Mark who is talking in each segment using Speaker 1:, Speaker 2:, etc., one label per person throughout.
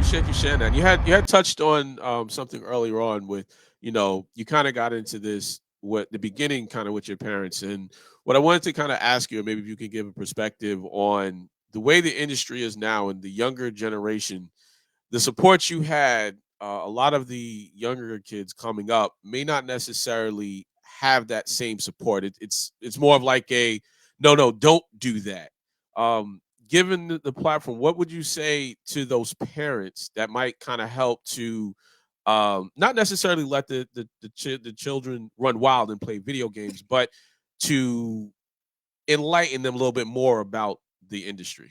Speaker 1: appreciate you sharing that. You had touched on something earlier on with you kind of got into this what the beginning kind of with your parents, and what I wanted to kind of ask you, maybe if you could give a perspective on the way the industry is now and the younger generation, the support you had. A lot of the younger kids coming up may not necessarily have that same support. It's more of like a no, no, don't do that. Given the platform, what would you say to those parents that might kind of help to not necessarily let the children run wild and play video games, but to enlighten them a little bit more about the industry?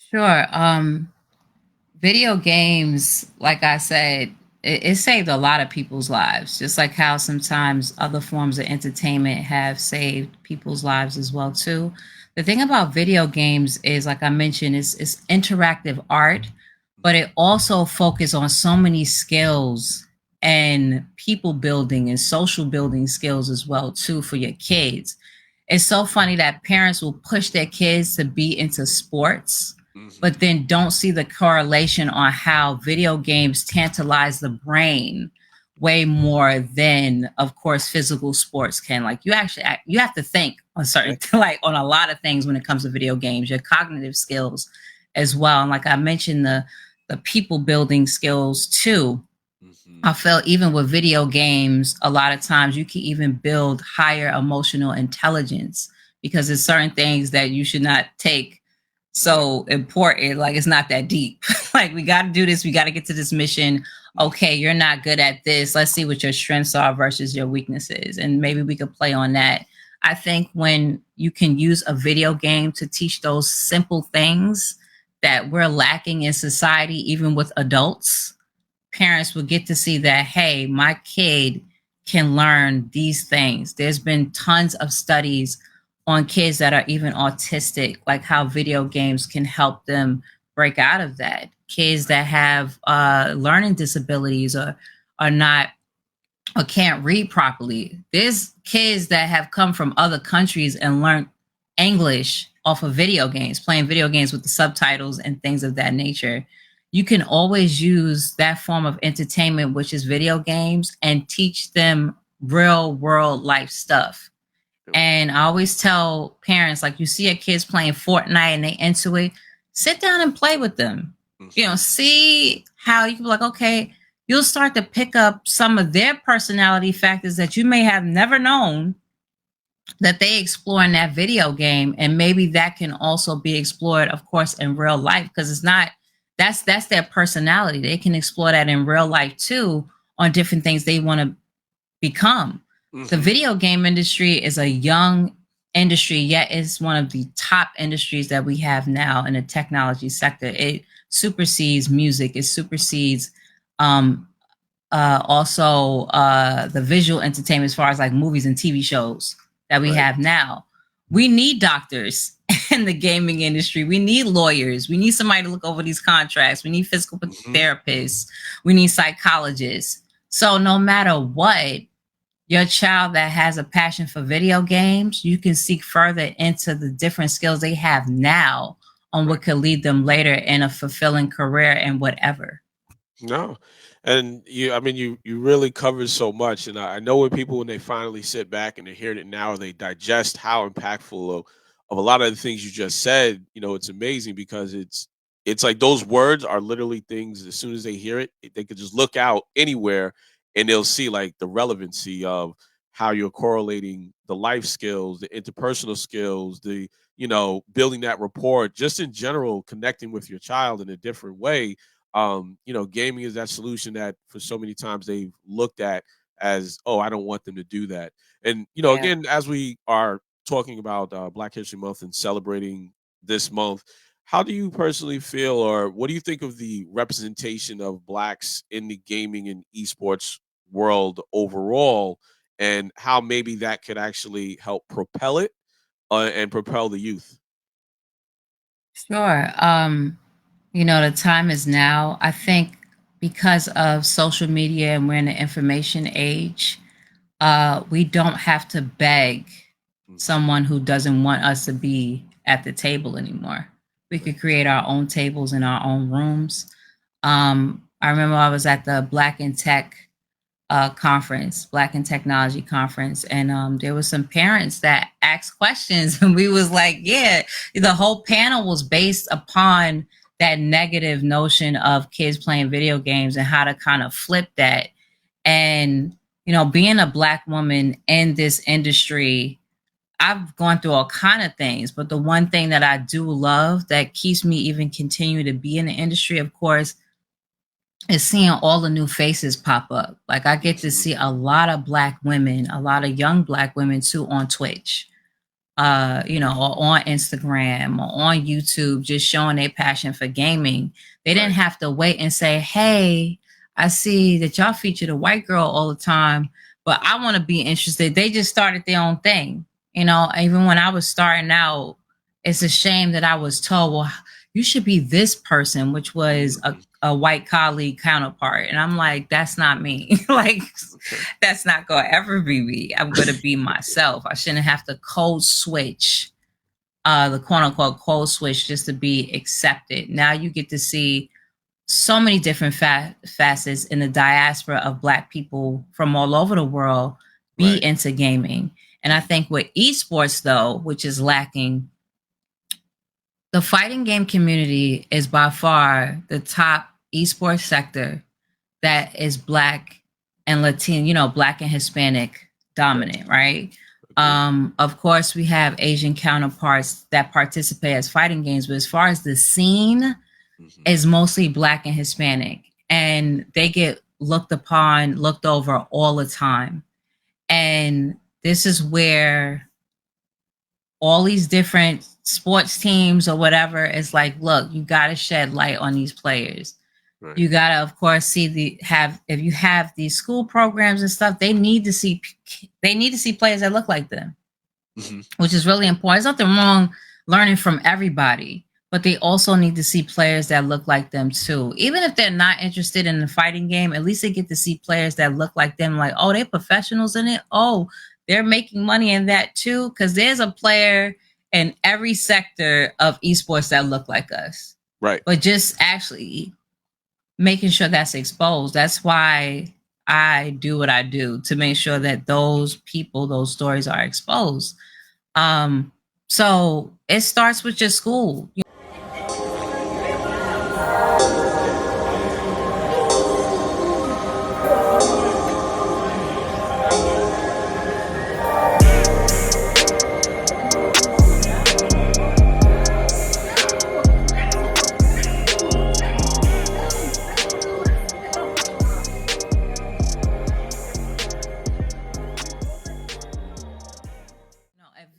Speaker 2: Sure. Video games, like I said, it saved a lot of people's lives, just like how sometimes other forms of entertainment have saved people's lives as well too. The thing about video games is, like I mentioned, it's interactive art, but it also focuses on so many skills and people building and social building skills as well too for your kids. It's so funny that parents will push their kids to be into sports,
Speaker 1: Hmm.
Speaker 2: but then don't see the correlation on how video games tantalize the brain way more than, of course, physical sports can. Like, you have to think on certain like on a lot of things when it comes to video games, your cognitive skills as well. And like I mentioned, the people building skills too.
Speaker 1: Hmm.
Speaker 2: I feel even with video games, a lot of times you can even build higher emotional intelligence because there's certain things that you should not take
Speaker 1: Right.
Speaker 2: so important. Like, it's not that deep. Like, we got to do this. We got to get to this mission. Okay, you're not good at this. Let's see what your strengths are versus your weaknesses. And maybe we could play on that. I think when you can use a video game to teach those simple things that we're lacking in society, even with adults, parents will get to see that, hey, my kid can learn these things. There's been tons of studies on kids that are even autistic, like how video games can help them break out of that. Kids that have learning disabilities or are not or can't read properly. There's kids that have come from other countries and learned English off of video games, playing video games with the subtitles and things of that nature. You can always use that form of entertainment, which is video games, and teach them real world life stuff.
Speaker 1: Yep.
Speaker 2: And I always tell parents, like, you see your kids playing Fortnite and they into it, sit down and play with them.
Speaker 1: Mhm.
Speaker 2: See how you can be like, okay, you'll start to pick up some of their personality factors that you may have never known that they explore in that video game. And maybe that can also be explored, of course, in real life, because it's not that's their personality. They can explore that in real life too on different things they want to become. The
Speaker 1: Mhm.
Speaker 2: video game industry is a young industry, yet it's one of the top industries that we have now in the technology sector. It supersedes music, it supersedes um, also the visual entertainment as far as like movies and TV shows that we
Speaker 1: Right.
Speaker 2: have now. We need doctors in the gaming industry. We need lawyers. We need somebody to look over these contracts. We need physical
Speaker 1: Mhm.
Speaker 2: therapists. We need psychologists. So no matter what, your child that has a passion for video games, you can seek further into the different skills they have now on
Speaker 1: Right.
Speaker 2: what could lead them later in a fulfilling career and whatever.
Speaker 1: No. And I mean, you really covered so much. And I know when people, when they finally sit back and they hear it now, they digest how impactful of a lot of the things you just said, it's amazing because it's like those words are literally things as soon as they hear it, they could just look out anywhere and they'll see like the relevancy of how you're correlating the life skills, the interpersonal skills, building that rapport, just in general, connecting with your child in a different way. Gaming is that solution that for so many times they've looked at as, oh, I don't want them to do that. And
Speaker 2: Yeah.
Speaker 1: again, as we are talking about Black History Month and celebrating this month, how do you personally feel, or what do you think of the representation of blacks in the gaming and esports world overall, and how maybe that could actually help propel it and propel the youth?
Speaker 2: Sure. The time is now. I think because of social media and we're in the information age, we don't have to beg
Speaker 1: Hmm.
Speaker 2: someone who doesn't want us to be at the table anymore. We could create our own tables in our own rooms. I remember I was at the Black in Tech conference, Black in Technology conference, and there was some parents that asked questions, and we was like, yeah, the whole panel was based upon that negative notion of kids playing video games and how to kind of flip that. And being a Black woman in this industry, I've gone through all kind of things, but the one thing that I do love that keeps me even continue to be in the industry, of course, is seeing all the new faces pop up. Like I get to
Speaker 1: Mhm.
Speaker 2: see a lot of Black women, a lot of young Black women too on Twitch, or on Instagram or on YouTube, just showing their passion for gaming. They didn't
Speaker 1: Right.
Speaker 2: have to wait and say, hey, I see that y'all feature the white girl all the time, but I want to be interested. They just started their own thing. Even when I was starting out, it's a shame that I was told, well, you should be this person, which was a,
Speaker 1: Mhm.
Speaker 2: a white colleague counterpart. And I'm like, that's not me. Like,
Speaker 1: Okay.
Speaker 2: that's not going to ever be me. I'm going to be myself. I shouldn't have to code switch, the quote unquote code switch just to be accepted. Now you get to see so many different facets in the diaspora of Black people from all over the world be
Speaker 1: Right.
Speaker 2: into gaming. And I
Speaker 1: Mhm.
Speaker 2: think with esports, though, which is lacking, the fighting game community is by far the top esports sector that is Black and Latino, Black and Hispanic
Speaker 1: Yes.
Speaker 2: dominant, right?
Speaker 1: Agreed.
Speaker 2: Of course, we have Asian counterparts that participate as fighting games, but as far as the scene,
Speaker 1: Mhm.
Speaker 2: is mostly Black and Hispanic, and they get looked upon, looked over all the time. And this is where all these different sports teams or whatever is like, look, you got to shed light on these players.
Speaker 1: Right.
Speaker 2: You gotta, of course, see if you have these school programs and stuff, they need to see players that look like them,
Speaker 1: Mhm.
Speaker 2: which is really important. There's nothing wrong learning from everybody, but they also need to see players that look like them too. Even if they're not interested in the fighting game, at least they get to see players that look like them. Like, oh, they're professionals in it. Oh, they're making money in that too. Because there's a player in every sector of esports that look like us.
Speaker 1: Right.
Speaker 2: But just actually making sure that's exposed. That's why I do what I do, to make sure that those people, those stories are exposed. Um, so it starts with your school.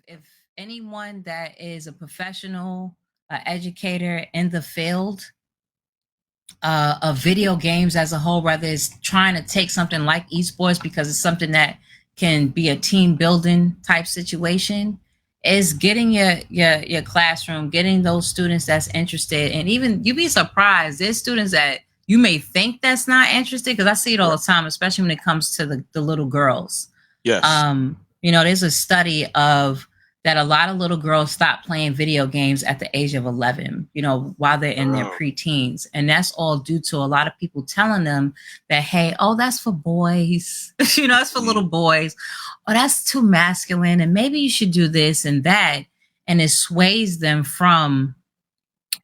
Speaker 2: If anyone that is a professional educator in the field of video games as a whole, whether it's trying to take something like esports because it's something that can be a team building type situation, is getting your classroom, getting those students that's interested. And even you'd be surprised, there's students that you may think that's not interested, because I see it all
Speaker 1: Right.
Speaker 2: the time, especially when it comes to the little girls.
Speaker 1: Yes.
Speaker 2: There's a study of that a lot of little girls stop playing video games at the age of 11, while they're in their
Speaker 1: Oh.
Speaker 2: preteens. And that's all due to a lot of people telling them that, hey, oh, that's for boys, it's for
Speaker 1: Mhm.
Speaker 2: little boys. Oh, that's too masculine. And maybe you should do this and that. And it sways them from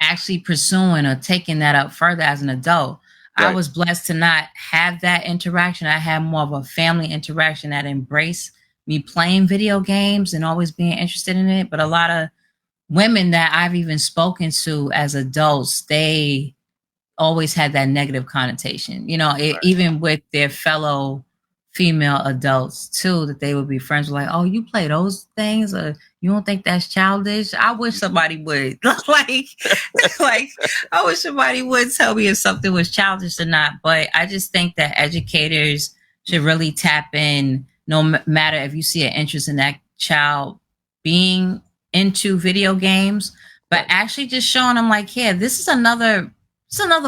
Speaker 2: actually pursuing or taking that up further as an adult. I
Speaker 1: Right.
Speaker 2: was blessed to not have that interaction. I had more of a family interaction that embraced me playing video games and always being interested in it. But a lot of women that I've even spoken to as adults, they always had that negative connotation,
Speaker 1: Right.
Speaker 2: even with their fellow female adults too, that they would be friends with, like, oh, you play those things, or you don't think that's childish? I wish
Speaker 1: Mhm.
Speaker 2: somebody would like like I wish somebody would tell me if something was childish or not. But I just think that educators should
Speaker 1: Mhm.
Speaker 2: really tap in, no matter if you see an interest in that child being into video games, but
Speaker 1: Right.
Speaker 2: actually just showing them, like, yeah, this is another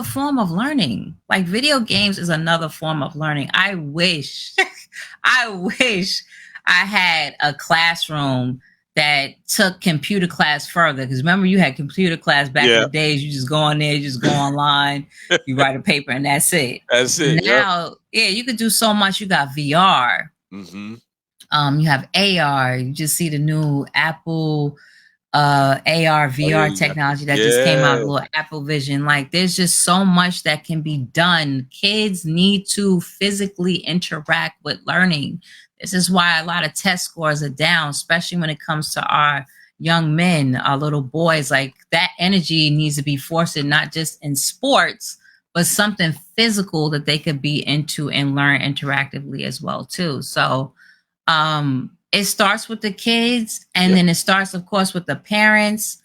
Speaker 2: form of learning. Like, video games is another form of learning. I wish I had a classroom that took computer class further. Because remember, you had computer class back in
Speaker 1: Yeah,
Speaker 2: the days. You just go on there, you just go online, you write a paper, and that's it.
Speaker 1: that's it. Yep.
Speaker 2: Now, yeah, you could do so much. You got VR.
Speaker 1: Hmm.
Speaker 2: You have AR. You just see the new Apple AR,
Speaker 1: Oh yeah,
Speaker 2: VR
Speaker 1: you got
Speaker 2: technology that just came out,
Speaker 1: yeah.
Speaker 2: the little Apple Vision. Like, there's just so much that can be done. Kids need to physically interact with learning. This is why a lot of test scores are down, especially when it comes to our young men, our little boys. Like, that energy needs to be fostered, not just in sports, but something physical that they could be into and learn interactively as well too. So it starts with the kids, and
Speaker 1: Yep.
Speaker 2: then it starts, of course, with the parents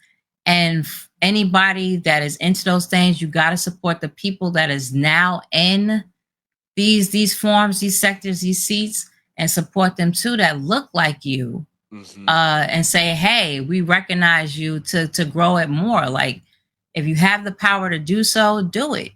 Speaker 2: and anybody that is into those things. You got to support the people that is now in these forms, these sectors, these seats, and support them too, that look like you,
Speaker 1: Hmm.
Speaker 2: and say, hey, we recognize you, to grow it more. Like, if you have the power to do so, do it.